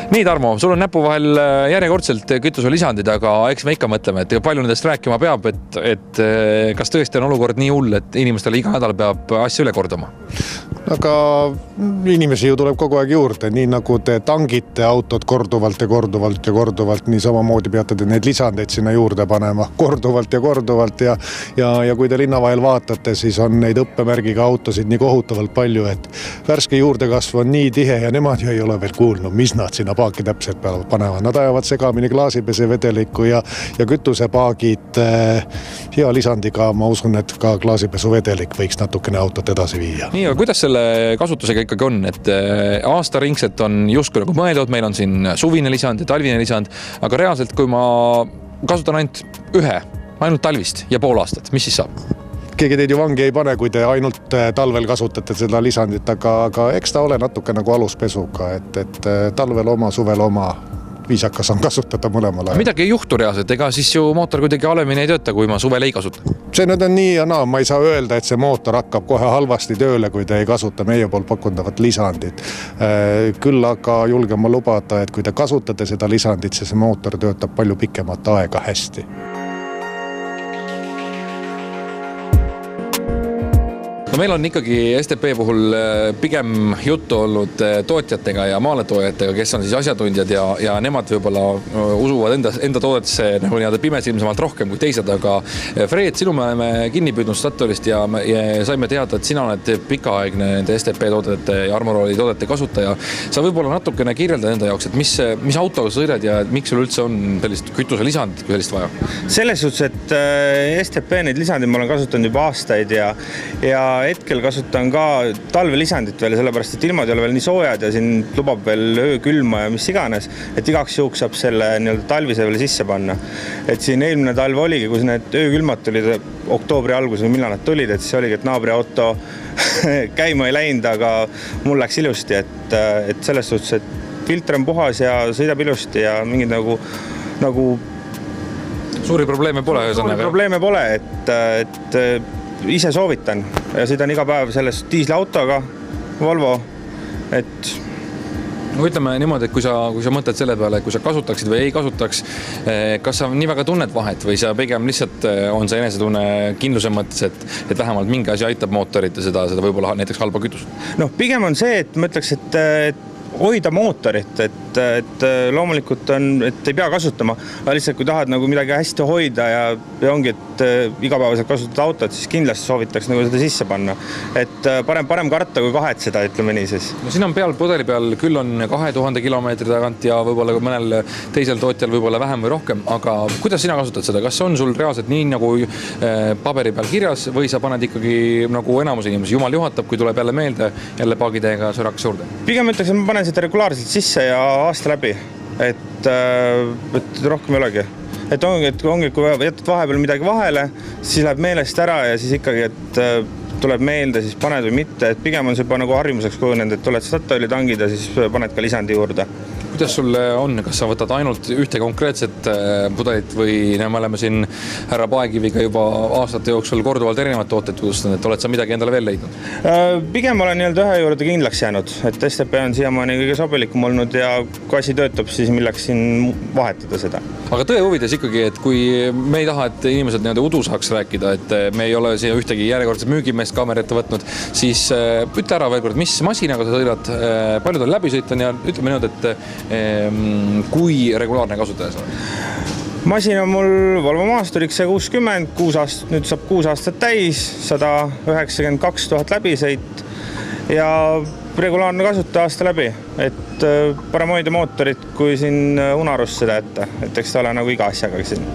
Nii, Tarmo, sul on näpu vahel järjekordselt kütuselisandid, aga eks me ikka mõtleme, et palju nendest rääkima peab, et kas tõesti on olukord nii hull, et inimestele iga nädal peab asja üle kordama? Aga inimesi ju tuleb kogu aeg juurde, nii nagu te tangite autot korduvalt, nii samamoodi peate te neid lisandeid sinna juurde panema korduvalt ja kui te linna vahel vaatate, siis on neid õppemärgiga autosid nii kohutavalt palju, et värske juurdekasv on nii tihe ja nemad ju ei ole veel kuulnud, mis nad sinna paaki täpselt peavad panema. Nad ajavad segamini klaasipesevedeliku ja kütusepaagid hea lisandiga, ma usun, et ka klaasipesuvedelik võiks natukene autot edasi viia. Nii, aga kuidas selle kasutusega ikkagi on, et aastaringselt on justkui nagu mõeldud, meil on siin suvine lisand ja talvine lisand, aga reaalselt, kui ma kasutan ainult talvist ja pool aastat, mis siis saab? Keegi teid ju vangi ei pane, kui te ainult talvel kasutate seda lisandit, aga eks ta ole natuke nagu aluspesuga, et talvel oma, suvel oma, viisakas on kasutada mõlemal ajal. Midagi ei juhtu reaalselt, ega siis ju mootor kuidagi halvemini ei tööta, kui ma suvel ei kasuta. See nüüd on nii ja naa, ma ei saa öelda, et see mootor hakkab kohe halvasti tööle, kui te ei kasuta meie poolt pakundavat lisandit. Küll aga julgen ma lubada, et kui te kasutate seda lisandit, siis see mootor töötab palju pikemat aega hästi. Meil on ikkagi STP puhul pigem juttu olnud tootjatega ja maaletoojatega, kes on siis asjatundjad ja nemad võib-olla usuvad enda toodetesse nagu pimesilmsemalt rohkem kui teised, aga Fred, sinu me oleme kinni püüdnud Statoilist ja saime teada, et sina oled pikaaegne nende STP toodete ja Armoroli toodete kasutaja. Sa võib-olla natukene kirjelda enda jaoks, et mis autoga sõidad ja miks sul üldse on sellist kütuselisandit kui sellist vaja? Selles suhtes, et STP neid lisandid ma olen kasutanud juba aastaid ja hetkel kasutan ka talvelisandit veel, sellepärast, et ilmad ei ole veel nii soojad ja siin lubab veel öökülma ja mis iganes, et igaks juhuks saab selle talvise veel sisse panna. Et siin eelmine talv oligi, kus need öökülmad tulid oktoobri alguses või millal nad tulid, et siis oligi, et naabri auto käima ei läinud, aga mul läks ilusti, et selles suhtes, et filter on puhas ja sõidab ilusti ja mingid nagu suuri probleeme pole. Suuri probleeme pole, et ise soovitan ja sõidan iga päev selles diisliautoga, Volvo, et ütleme niimoodi, et kui sa mõtled selle peale, kui sa kasutaksid või ei kasutaks, kas sa nii väga tunned vahet või sa pigem lihtsalt on see enesetunne kindluse mõttes, et vähemalt mingi asi aitab mootorit ja seda võib-olla näiteks halba kütust? Pigem on see, et ma ütleks, et hoida mootorit, et loomulikult on, et ei pea kasutama, aga lihtsalt kui tahad nagu midagi hästi hoida ja ongi, et igapäevaselt kasutada autot, siis kindlasti soovitaks nagu seda sisse panna. Et parem karta kui kahetseda, ütleme nii siis. No siin on pudeli peal küll on 2000 kilomeetri tagant ja võib-olla mõnel teisel tootjal võib-olla vähem või rohkem, aga kuidas sina kasutad seda? Kas on sul reaalselt nii nagu paberi peal kirjas või sa paned ikkagi nagu enamus inimesi, jumal juhatab, kui tuleb jälle meelde jälle paagidega sõrakas juurde? Pigem ütleks, et ma panen seda regulaarselt sisse ja aasta läbi, et rohkem ei olegi. Et ongi, kui jätad vahepeal midagi vahele, siis läheb meelest ära ja siis ikkagi, et tuleb meelde, siis paned või mitte, et pigem on see juba nagu harjumuseks kujunenud, et tuled Statoili tangid ja siis paned ka lisandi juurde. Kuidas sul on, kas sa võtad ainult ühte konkreetset pudelit või me oleme siin härra Paekiviga juba aastate jooksul korduvalt erinevad tooted tutvustanud, et oled sa midagi endale veel leidnud? Pigem olen ühe juurde kindlaks jäänud, et STP on siiamaani kõige sobilikum olnud ja kui asi töötab, siis milleks siin vahetada seda. Aga tõe huvides ikkagi, et kui me ei taha, et inimesed udu saaks rääkida, et me ei ole siia ühtegi järjekordset müügimeest kaamerate võtnud, siis ütle ära veel kord, mis masinaga sa sõidad, palju ta läbi sõitan ja ütleme nüüd, et kui regulaarne kasutaja sa oled? Masin on mul Volvo Maastur XC60, nüüd saab 6 aastat täis, 192 000 läbisõit ja regulaarne kasutaja aasta läbi, et parem hoida mootorit kui siin unarust seda ette, et eks ta ole nagu iga asjaga siin.